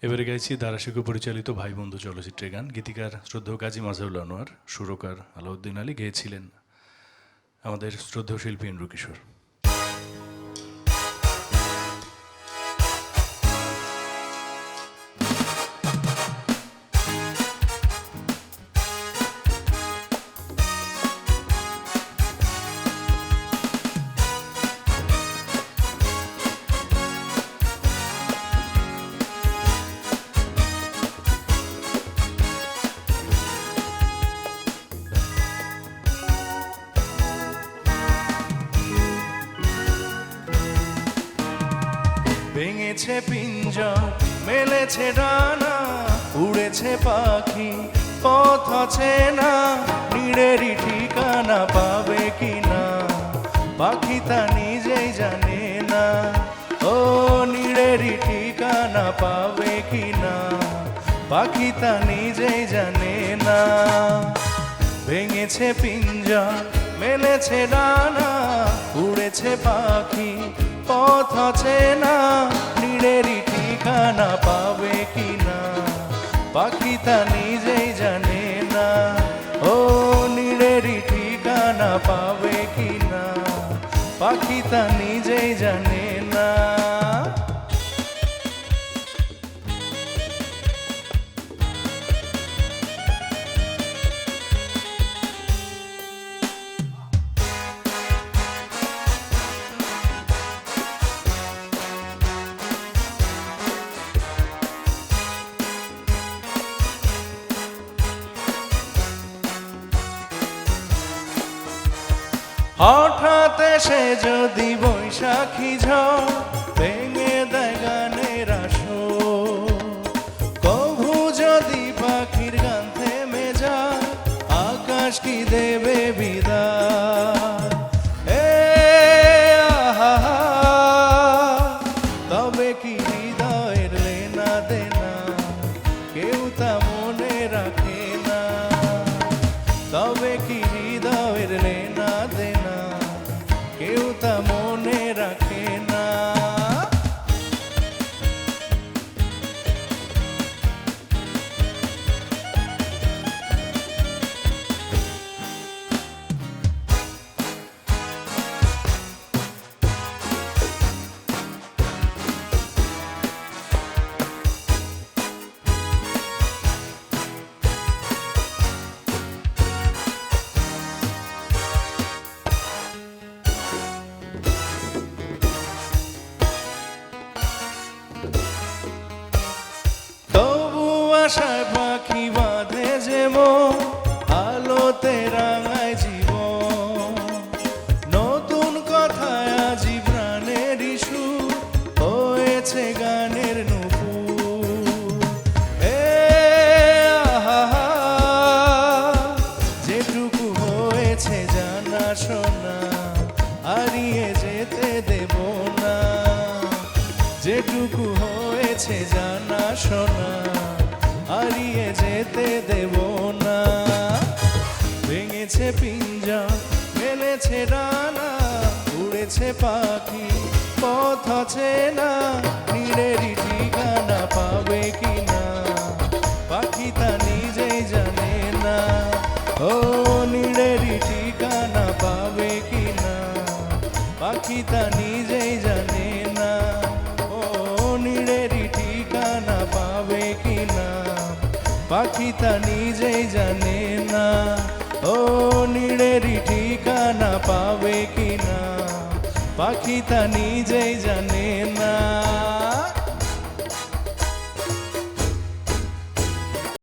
এবারে গাইছি দারাশিকো পরিচালিত ভাই বন্ধু চলচ্চিত্রের গান। গীতিকার শ্রদ্ধেয় কাজী মাজহারুল আনোয়ার, সুরকার আলাউদ্দিন আলী, গেয়েছিলেন আমাদের শ্রদ্ধেয় শিল্পী ইন্দ্র কিশোর। ভেঙেছে পিঞ্জর, মেলেছে ডানা, উড়েছে পাখি, পথ চেনা, নীড়েরই ঠিকানা পাবে কিনা পাখি তা নিজেই জানে না। ও নীড়েরই ঠিকানা পাবে কিনা পাখি তা নিজেই জানে না। ভেঙেছে পিঞ্জর, মেলেছে ডানা, উড়েছে পাখি, পথ চেনা, নীড়েরই ঠিকানা পাবে কিনা পাখি তা নিজেই জানে না। ও নীড়েরই ঠিকানা পাবে কিনা পাখি তা নিজেই জানে না। হঠাৎ এসে যদি বৈশাখী ঝড় ভেঙে দেয় গানের আসর, কভু যদি পাখির গান থেমে যায় আকাশ কি দেবে বিদায়। এ আহা, তবে কি হৃদয়ের লেনা দেনা কেউ তা মনে রাখে না। তবে কি হৃদয়ের লেনা দেনা কেউ তা মনে রাখে না। আশায় পাখি বাঁধে যে মন, আলোতে রাঙায় জীবন, নতুন কথায় আজি প্রাণের সুর হয়েছে গানের নুপুর। এ আহা, যেটুকু হয়েছে জানা শোনা হারিয়ে যেতে দেব না। যেটুকু হয়েছে জানা শোনা হারিয়ে যেতে দেব না। ভেঙেছে পিঞ্জর, মেলেছে ডানা, উড়েছে পাখি, পথ চেনা, নীড়েরই ঠিকানা পাবে কিনা পাখি তা নিজেই জানে না। ও নীড়েরই ঠিকানা পাবে কিনা পাখি তা নিজেই জানে না। ও নীড়েরই ঠিকানা পাবে কিনা পাখি তা নিজেই জানে না। ও নীড়েরই ঠিকানা পাবে কিনা পাখি তা নিজেই জানে না।